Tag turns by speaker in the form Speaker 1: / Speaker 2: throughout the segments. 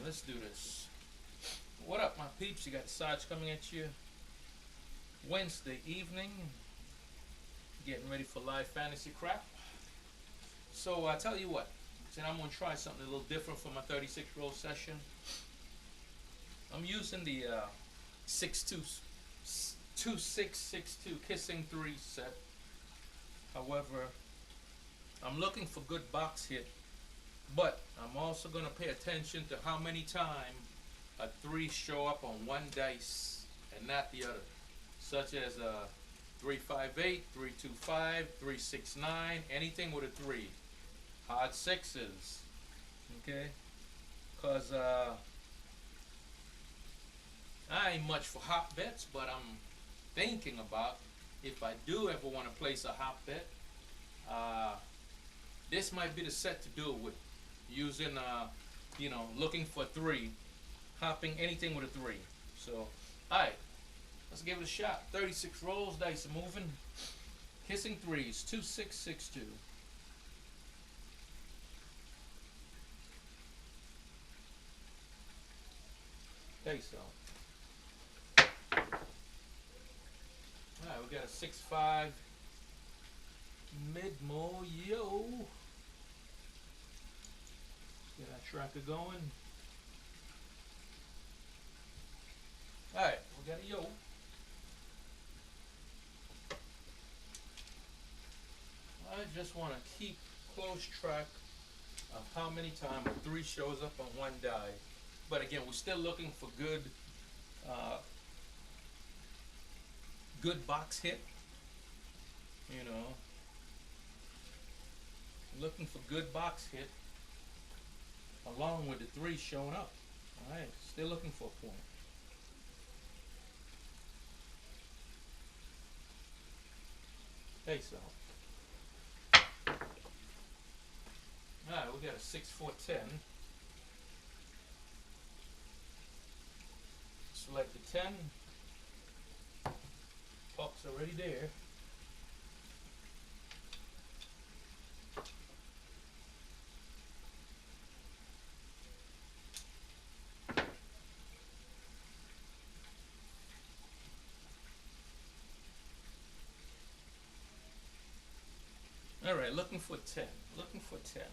Speaker 1: let's do this. What up, my peeps? You got Sarge coming at you Wednesday evening, getting ready for live fantasy crap. So I tell you what, today I'm gonna try something a little different for my 36 roll session. I'm using the 2662 Kissing 3 set. However, I'm looking for good box hit, but I'm also gonna pay attention to how many times a 3 show up on one dice and not the other, such as a 358, 325, 369, anything with a 3. Hard sixes, okay? Because I ain't much for hop bets, but I'm thinking about if I do ever want to place a hop bet, this might be the set to do it with. Using, looking for 3, hopping anything with a 3. So, alright, let's give it a shot. 36 rolls, dice are moving. Kissing 3s, 2662. Okay, so. Alright, we got a 6-5 mid-mo, yo. Get our tracker going. Alright, we got a yo. I just want to keep close track of how many times a 3 shows up on one die. But again, we're still looking for good box hit. Looking for good box hit along with the 3 showing up. Alright, still looking for a point. Okay, so. Alright, we got a 6-4-10. Select the 10. Puck's already there. Alright, looking for 10. Looking for 10.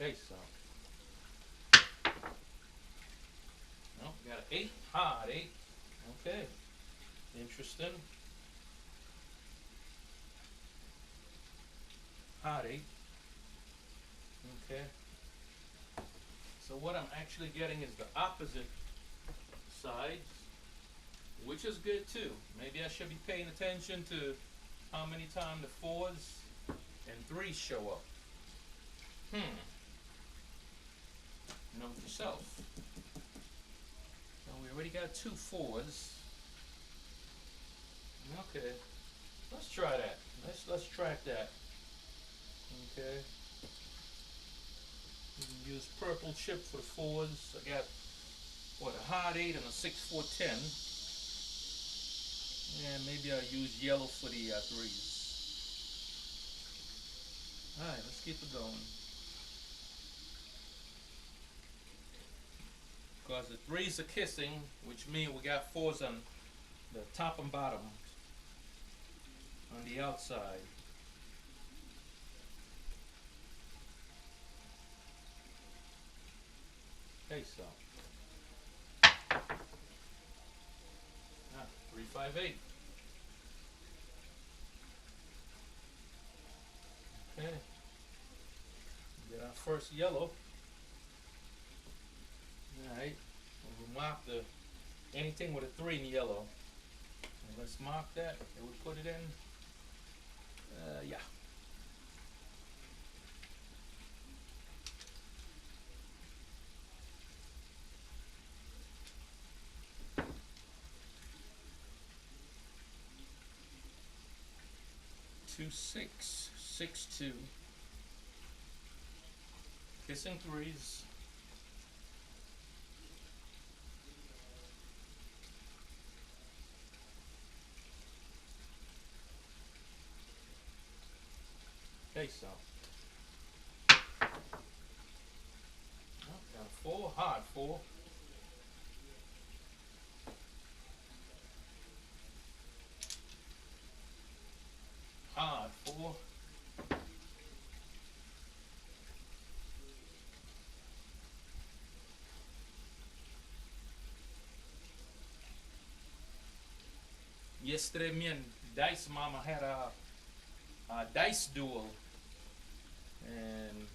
Speaker 1: Okay, so. No, got an 8. Hard 8. Okay. Interesting. Hard 8. Okay. So what I'm actually getting is the opposite sides, which is good too. Maybe I should be paying attention to how many times the 4s and 3s show up. Note to self. So we already got 2 4s. Okay. Let's try that. Let's track that. Okay. You can use purple chip for the 4s. I got, a hard 8 and a 6-4-10. And maybe I'll use yellow for the 3s. Alright, let's keep it going. Because the 3s are kissing, which means we got 4s on the top and bottom on the outside. Okay, so 358. Okay, get our first yellow. Alright, we'll mark anything with a 3 in yellow. And let's mark that and we put it in. Yeah. Two 6 6 2 kissing 3s. Say so. Oh, got a 4, hard 4. Hard 4. Yesterday, me and Dice Mama had a dice duel, and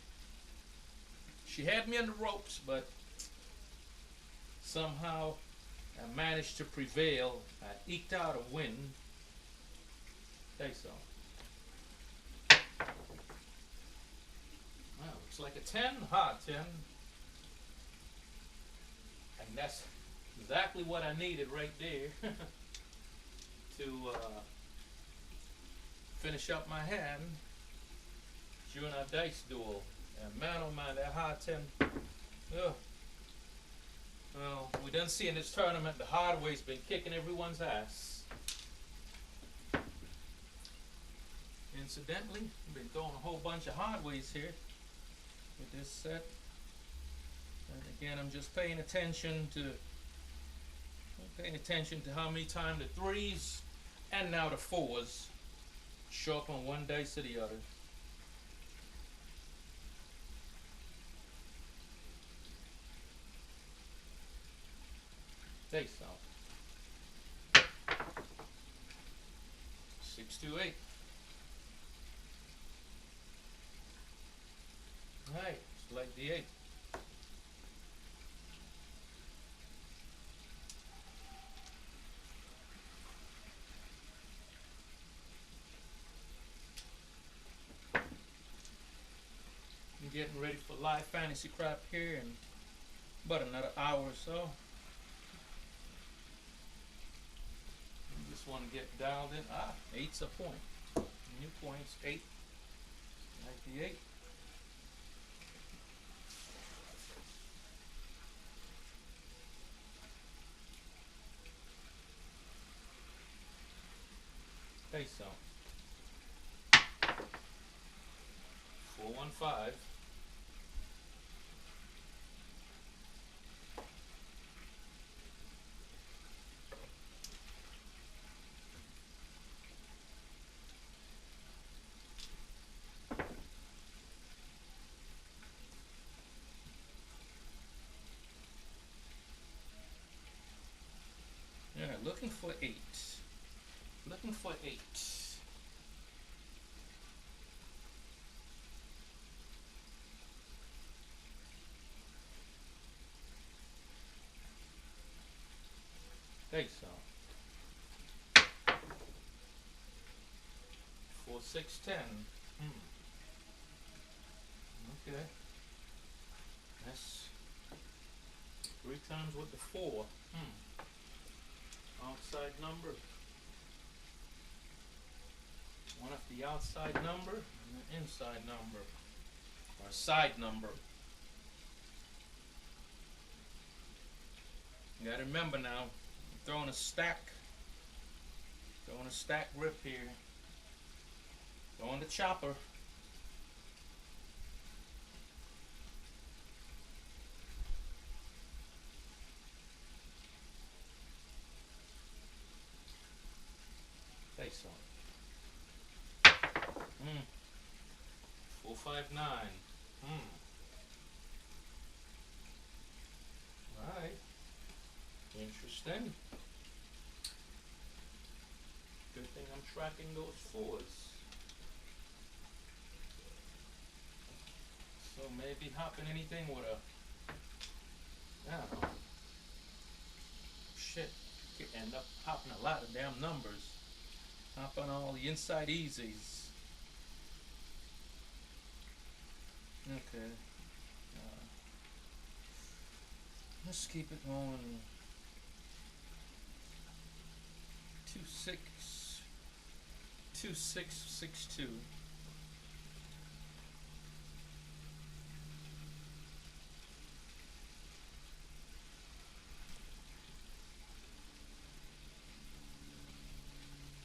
Speaker 1: she had me on the ropes, but somehow I managed to prevail. I eked out a win. Say so. Well, looks like a 10, hard 10. And that's exactly what I needed right there to finish up my hand during our dice duel. And man, oh man, that hard 10. Ugh. Well, we done see in this tournament the hard way's been kicking everyone's ass. Incidentally, we've been throwing a whole bunch of hard ways here with this set. And again, I'm just paying attention to how many times the 3s and now the 4s show up on one dice or the other. Say so. 6, 2, 8. Alright, it's like the 8. I'm getting ready for live fantasy crap here in about another hour or so. I just want to get dialed in. 8's a point. New points, 8. Like the 8. Okay, so 415. Yeah, looking for 8. Looking for 8. Okay, so 4, 6, 10. Okay. That's 3 times with the 4. Outside number. One of the outside number and the inside number. Or side number. You gotta remember now, I'm throwing a stack grip here. Throwing the chopper. Face on. 459. Alright. Interesting. Good thing I'm tracking those 4s. So maybe hopping anything with a, I don't know. Shit. Could end up hopping a lot of damn numbers. Hopping all the inside easies. Okay. Let's keep it going. 2, 6, 2, 6, 6, 2.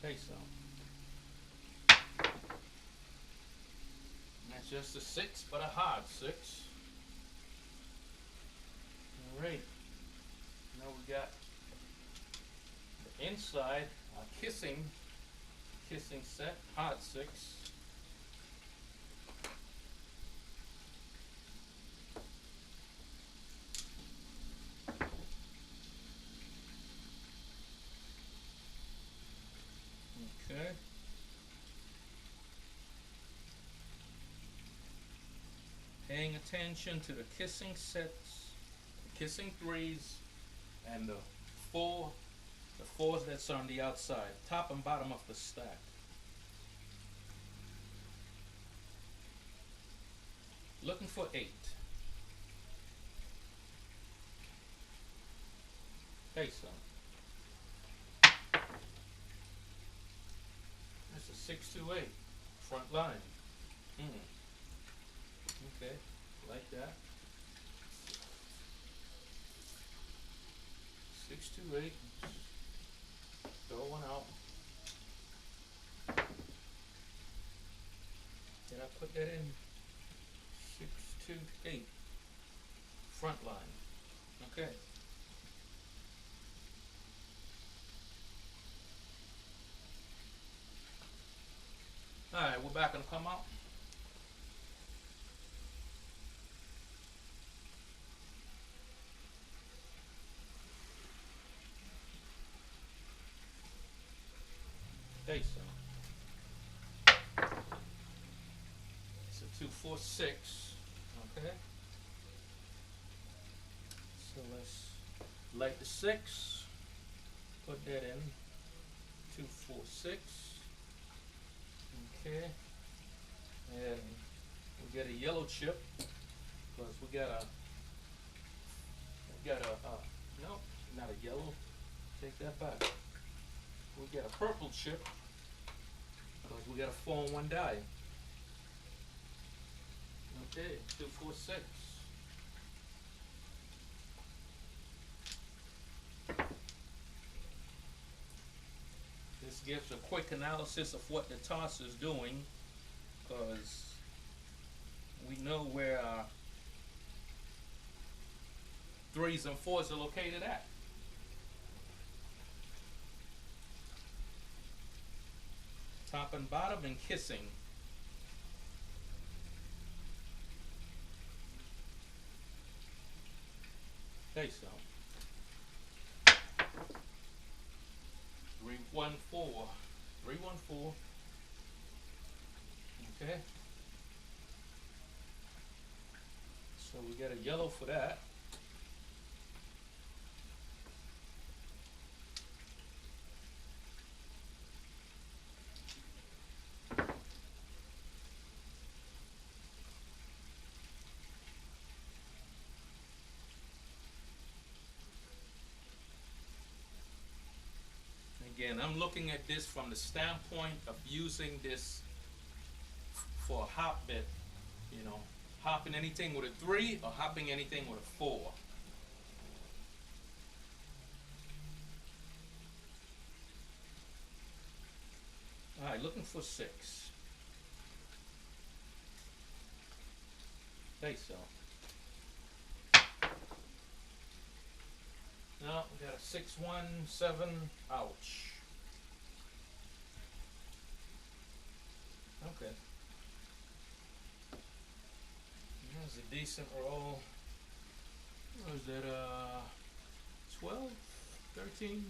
Speaker 1: Okay, so just a 6, but a hard 6. Alright, now we got the inside, our kissing set, hard 6. Okay. Paying attention to the kissing sets, the kissing 3s, and the 4s that's on the outside, top and bottom of the stack. Looking for 8. Okay, so that's a 628 front line. Okay, like that. 628. Throw one out. Did I put that in? 628 front line. Okay. Alright, we're back and come out. Okay, so it's a 246. Okay. So let's light the 6. Put that in. 246. Okay. And we get a yellow chip because we got a no, not a yellow. Take that back. We get a purple chip because we got a 4-in-1 die. Okay, 246. This gives a quick analysis of what the toss is doing, because we know where our 3s and 4s are located at. Top and bottom and kissing. Okay, so 314. 314. Okay. So we get a yellow for that. Again, I'm looking at this from the standpoint of using this for a hop bit, you know, hopping anything with a 3 or hopping anything with a 4. Alright, looking for 6. Okay, so no, we got a 617, ouch. Okay. That's a decent roll. What is that, 12, 13,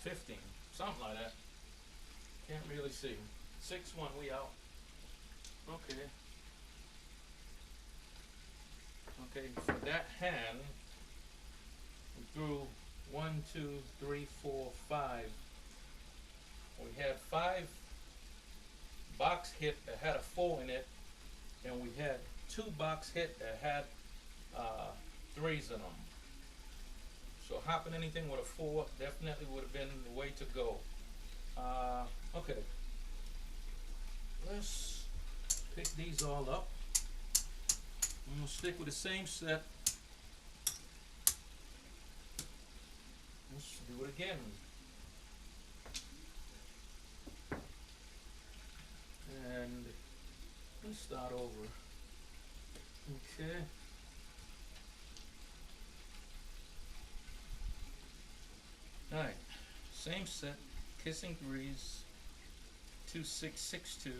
Speaker 1: 15, something like that. Can't really see. 6-1, we out. Okay. Okay, for that hand, we threw 1, 2, 3, 4, 5. We had 5 box hit that had a 4 in it, and we had 2 box hit that had 3s in them. So hopping anything with a 4 definitely would have been the way to go. Okay, let's pick these all up. I'm gonna stick with the same set. Let's do it again. And Okay. Alright. Same set. Kissing threes. 2662.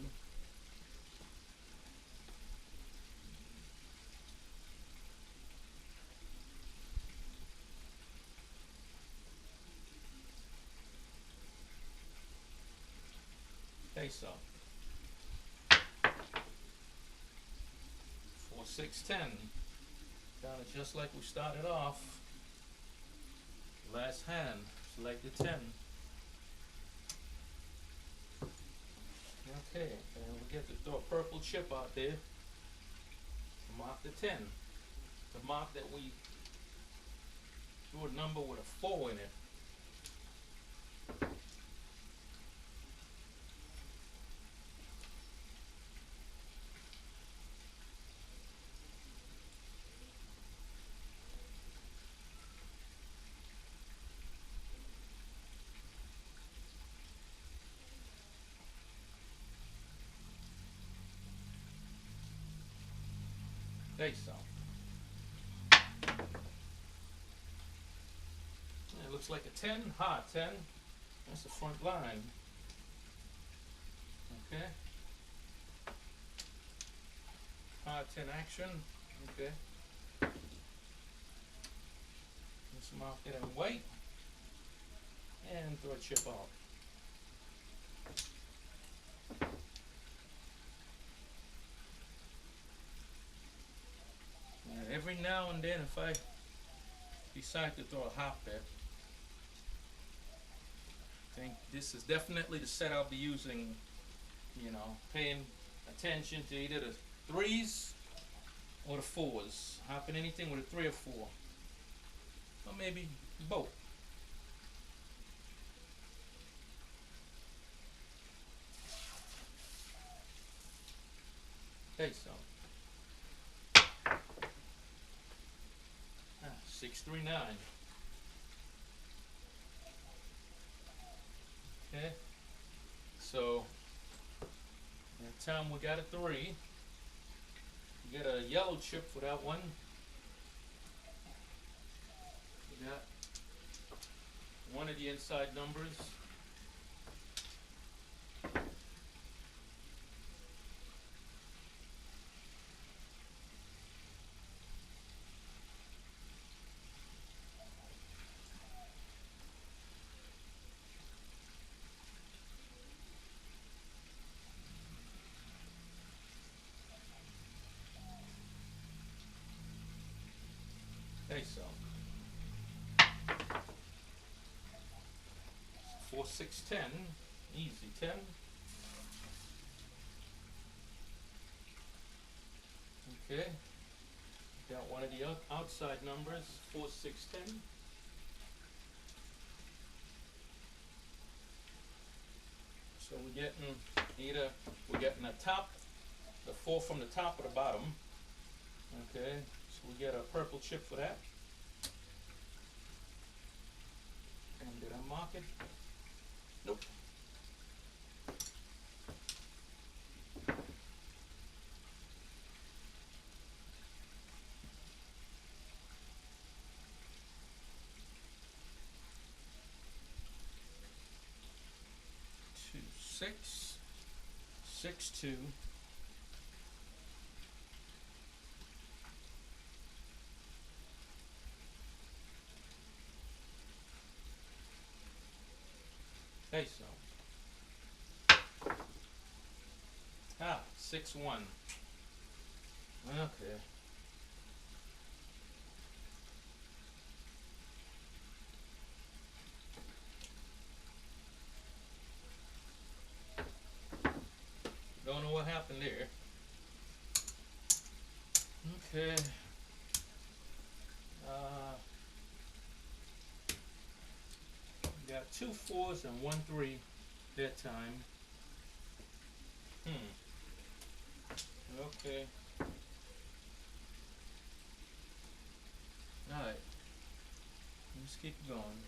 Speaker 1: Face up. 4610. Kind of just like we started off. Last hand. Select the 10. Okay, and we get to throw a purple chip out there to mark the 10. To mark that we drew a number with a 4 in it. Face up. It looks like a 10, hard 10. That's the front line. Okay. Hard 10 action. Okay. Let's mark it in white. And throw a chip out. And every now and then, if I decide to throw a hop bet, I think this is definitely the set I'll be using, you know, paying attention to either the 3s or the 4s. Hopping anything with a 3 or 4. Or maybe both. Okay, so 639. Okay, so that time we got a 3. We get a yellow chip for that one. We got one of the inside numbers. Okay, so 4, 6, 10, easy 10. Okay, got one of the outside numbers, 4, 6, 10. So we're getting the top, the 4 from the top or the bottom. Okay, so we get a purple chip for that. And did I mark it? Nope. Two, 6, 6, 2. Okay, so 6, 1. Okay. Don't know what happened there. Okay. Got 2 4s and 1 3 that time. Okay. Alright. Let's keep going.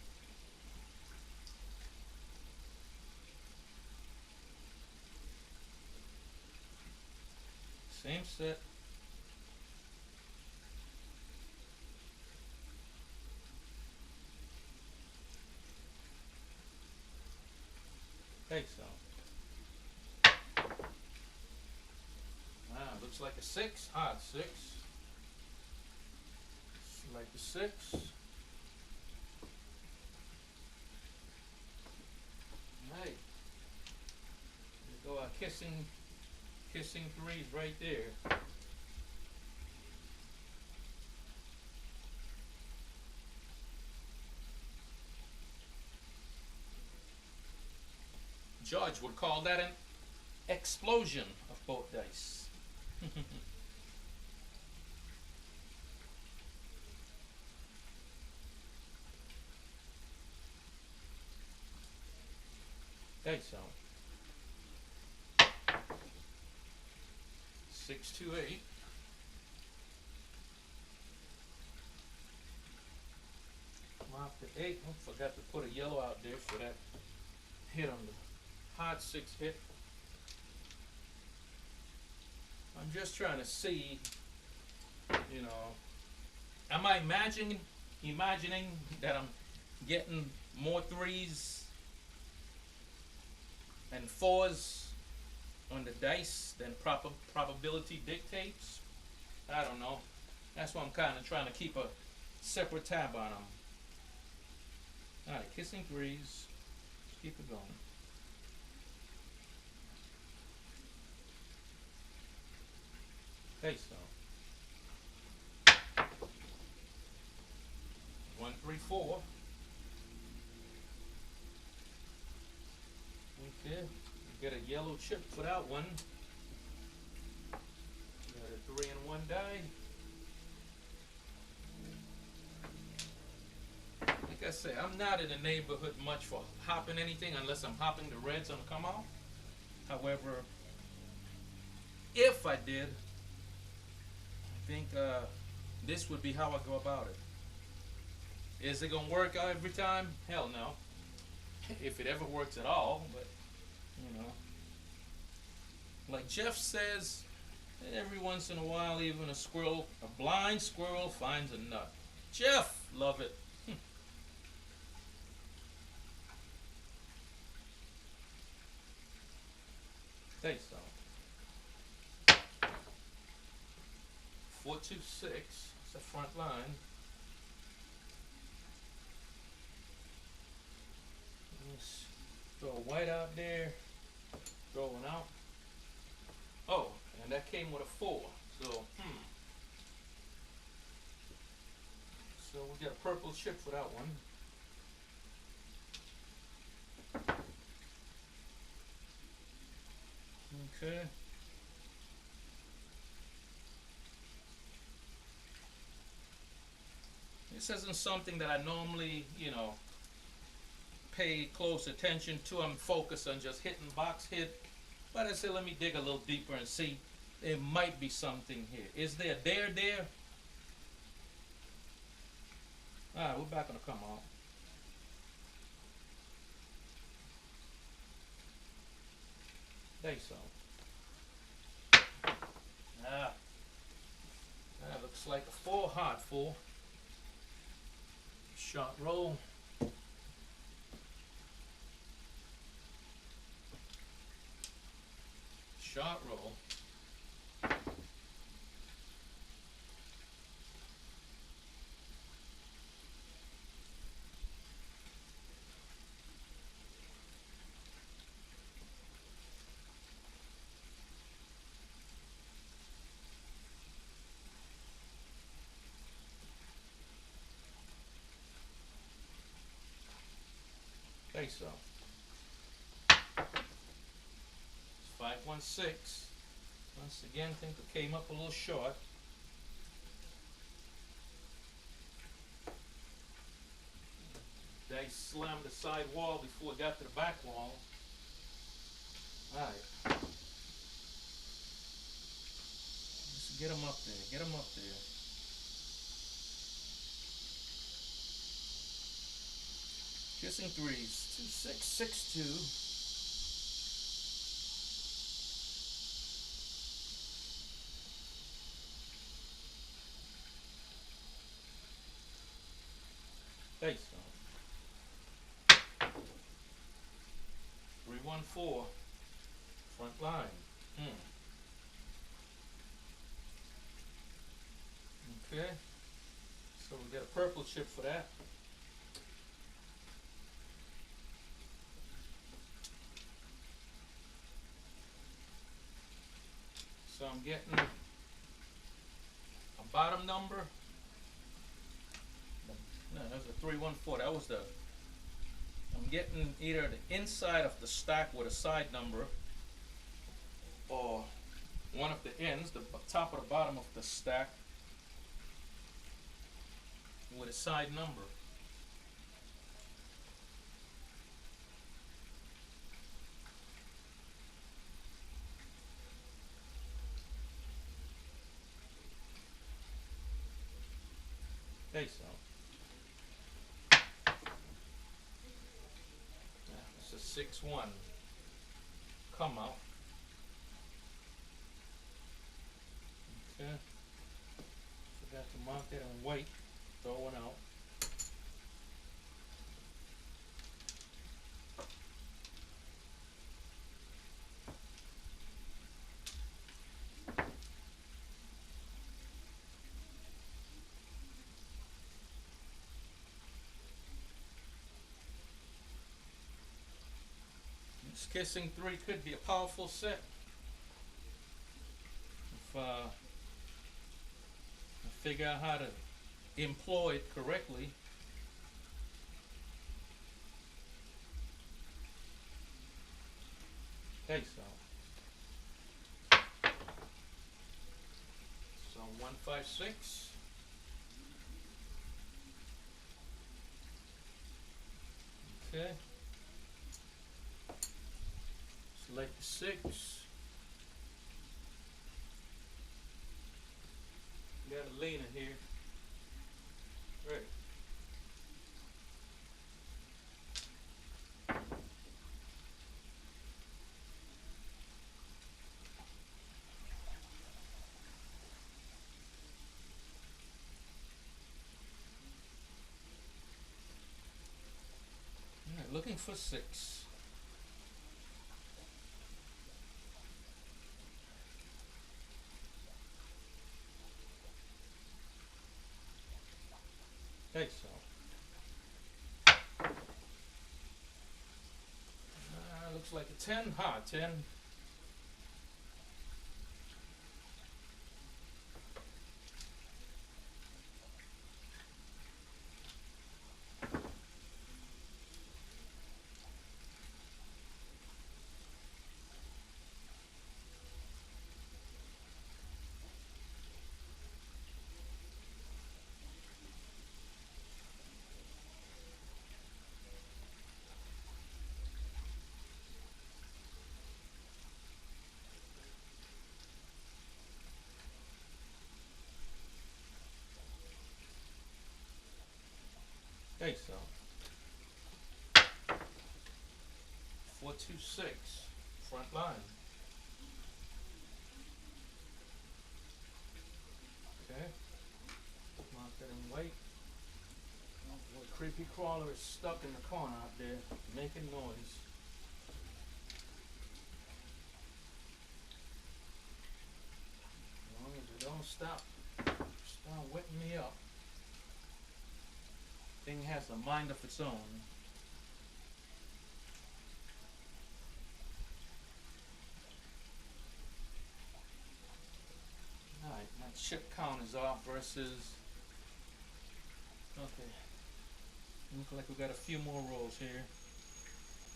Speaker 1: Same set. Okay, so. Looks like a 6, hard 6. Like a 6. Hey. There go our kissing threes right there. George would call that an explosion of both dice. Okay, so 6, 2, 8. Off the 8. Oh, forgot to put a yellow out there for that hit on the hard 6 hit. I'm just trying to see, you know, am I imagining that I'm getting more 3s and 4s on the dice than probability dictates? I don't know. That's why I'm kind of trying to keep a separate tab on them. Alright, kissing 3s. Let's keep it going. Okay, so 1, 3, 4. Okay, get a yellow chip for that one. Got a 3 and 1 die. Like I say, I'm not in the neighborhood much for hopping anything unless I'm hopping the reds on the come out. However, if I did, I think this would be how I go about it. Is it gonna work out every time? Hell no. If it ever works at all, but you know. Like Jeff says, every once in a while even a blind squirrel finds a nut. Jeff, love it. Okay, so 4, 2, 6. It's the front line. Let's throw a white out there. Throw one out. Oh, and that came with a 4. So, So we get a purple chip for that one. Okay. This isn't something that I normally, pay close attention to. I'm focused on just hitting box hit. But I said, let me dig a little deeper and see. There might be something here. Is there a dare there? Alright, we're back on the come out. There so. That looks like a 4, hard 4. Shot roll. Shot roll. Okay, so 516. Once again, I think it came up a little short. Dice slammed the side wall before it got to the back wall. Alright. Just get them up there. Get them up there. Kissing 3s. 2, 6, 6, 2. Okay, so 3, 1, 314 front line. Okay, so we get a purple chip for that. So I'm getting a bottom number. No, that was a 314. That was the. I'm getting either the inside of the stack with a side number, or one of the ends, the top or the bottom of the stack, with a side number. Okay, so it's a 6-1 come out. Okay, forgot to mark it in white, throwing out. This Kissing 3 could be a powerful set if I figure out how to employ it correctly. Okay, so 156. Okay. Select the 6. Got a leaner here. Right. Alright, looking for 6. Okay, so looks like a 10. 10. Okay, so 426 front line. Okay, mark that in white. Oh boy, creepy crawler is stuck in the corner out there making noise. As long as it don't start whipping me up. Thing has a mind of its own. Alright, my chip count is off versus. Okay. Looks like we got a few more rolls here.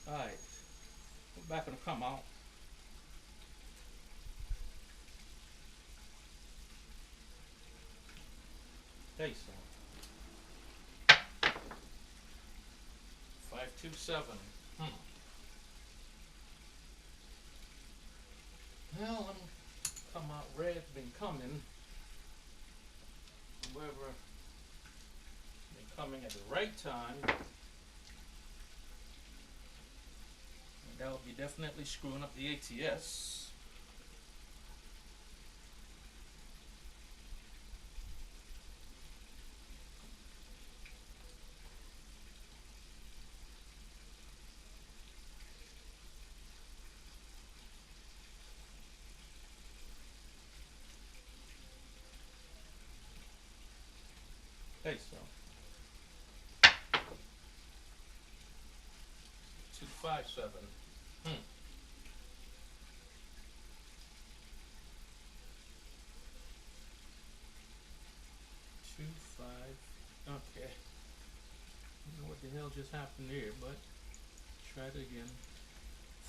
Speaker 1: Alright. We're back on the come out. Okay, so 527. Well, come out red, been coming. However, been coming at the right time. And that will be definitely screwing up the ATS. 257. Hmm. 2 5. Okay. I don't know what the hell just happened there, but try it again.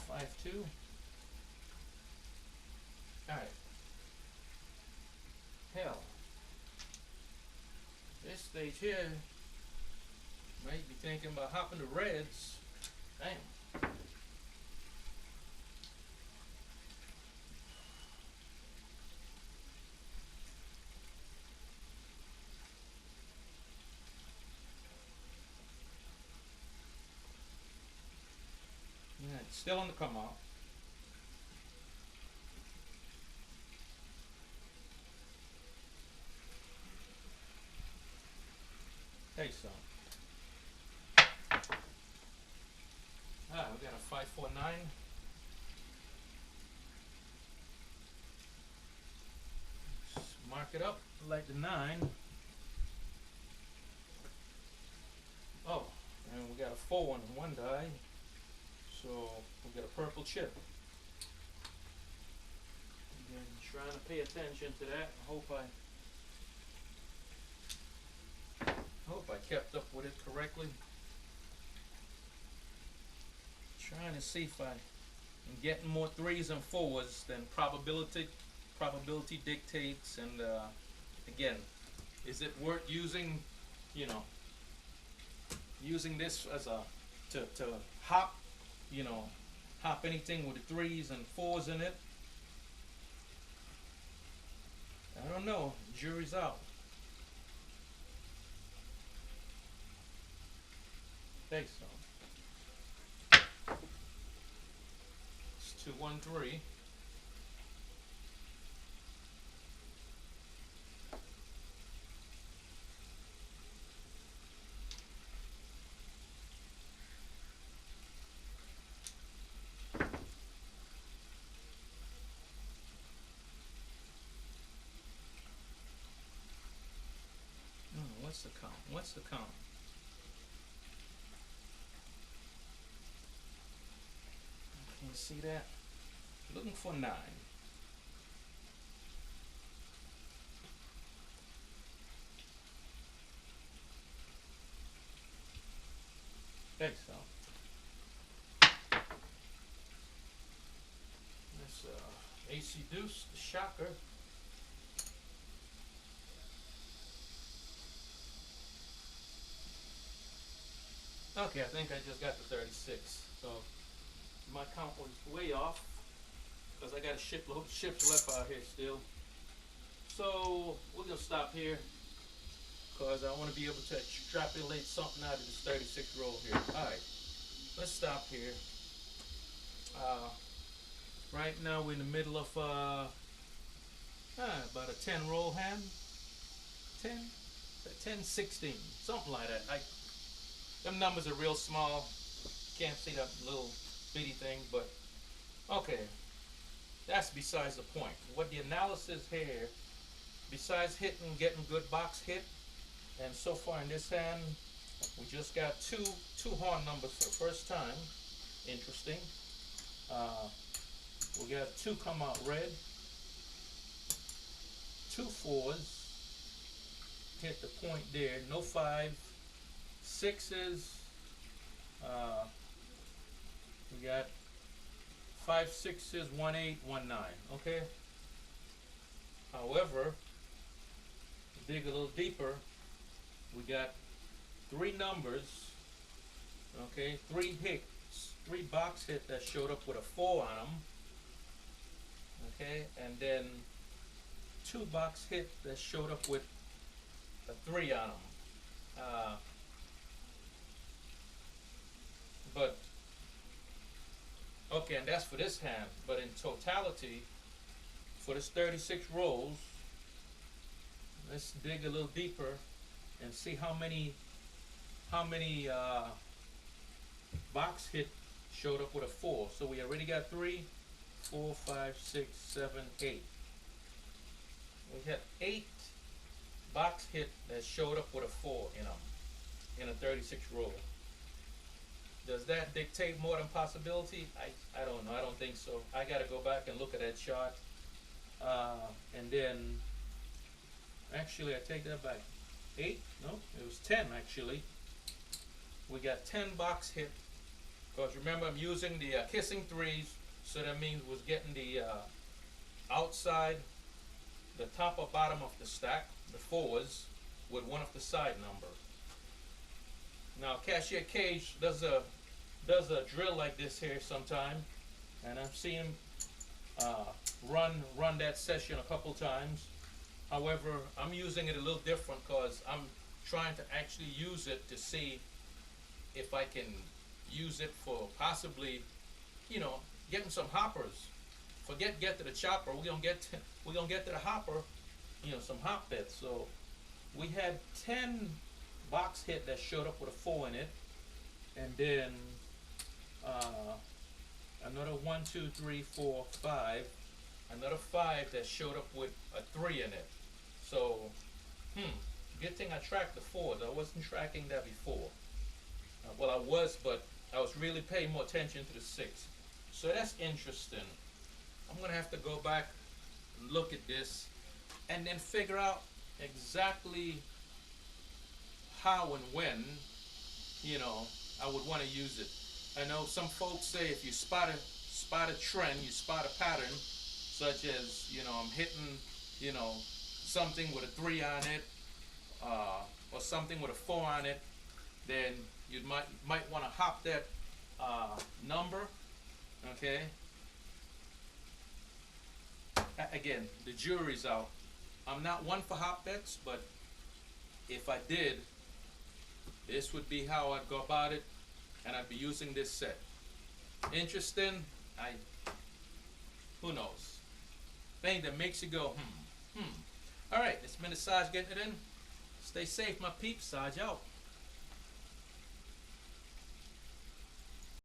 Speaker 1: 5 2. All right. Hell, this stage here might be thinking about hopping the reds. Damn. Yeah, it's still on the come out. Hey, son. Ah, we got a 549. Let's mark it up like the 9. Oh, and we got a 4 on one die. So we got a purple chip. Again, trying to pay attention to that. I hope I kept up with it correctly. Trying to see if I'm getting more 3s and 4s than probability dictates. And again, is it worth using, you know, using this as a to hop, you know, hop anything with the 3s and 4s in it? I don't know. Jury's out. Thanks, so. It's 213. What's the count? What's the count? Can you see that? Looking for 9. Okay, so this AC Deuce, the shocker. Okay, I think I just got the 36. So my count was way off because I got a shipload of chips left out here still. So we're gonna stop here because I want to be able to extrapolate something out of this 36 roll here. All right, let's stop here. Right now we're in the middle of about a 10 roll hand. 10, 10, 16, something like that. Them numbers are real small. Can't see that little bitty thing, but okay. That's besides the point. What the analysis here, besides getting good box hit, and so far in this hand, we just got two horn numbers for the first time. Interesting. We got 2 come out red, 2 4s hit the point there. No 5, 6s. We got 5 6s, 1 8, 1 9. Okay. However, dig a little deeper. We got 3 numbers. Okay, 3 hits, 3 box hit that showed up with a 4 on them. Okay, and then 2 box hit that showed up with a 3 on them. But okay, and that's for this hand. But in totality, for this 36 rolls, let's dig a little deeper and see how many box hit showed up with a 4. So we already got 3, 4, 5, 6, 7, 8. We had 8 box hit that showed up with a 4 in them in a 36 roll. Does that dictate more than possibility? I don't know. I don't think so. I got to go back and look at that chart. And then, actually, I take that back. 8? No, it was 10 actually. We got 10 box hit. Because remember, I'm using the kissing threes, so that means was getting the outside, the top or bottom of the stack, the fours, with one of the side number. Now, Cashier Cage does a drill like this here sometime, and I've seen him run that session a couple times. However, I'm using it a little different because I'm trying to actually use it to see if I can use it for possibly, getting some hoppers. Forget get to the chopper. We're gonna get to the hopper. Some hop bits. So we had 10 box hit that showed up with a 4 in it, and then another 1, 2, 3, 4, 5. Another 5 that showed up with a 3 in it. So, good thing I tracked the 4s. I wasn't tracking that before. Well, I was, but I was really paying more attention to the 6. So that's interesting. I'm going to have to go back and look at this and then figure out exactly how and when, I would want to use it. I know some folks say if you spot a trend, you spot a pattern, such as, I'm hitting, something with a 3 on it, or something with a 4 on it, then you might want to hop that number, okay? Again, the jury's out. I'm not one for hop bets, but if I did, this would be how I'd go about it, and I'd be using this set. Interesting? Who knows? Thing that makes you go, All right, it's been the Sarge getting it in. Stay safe, my peeps. Sarge out.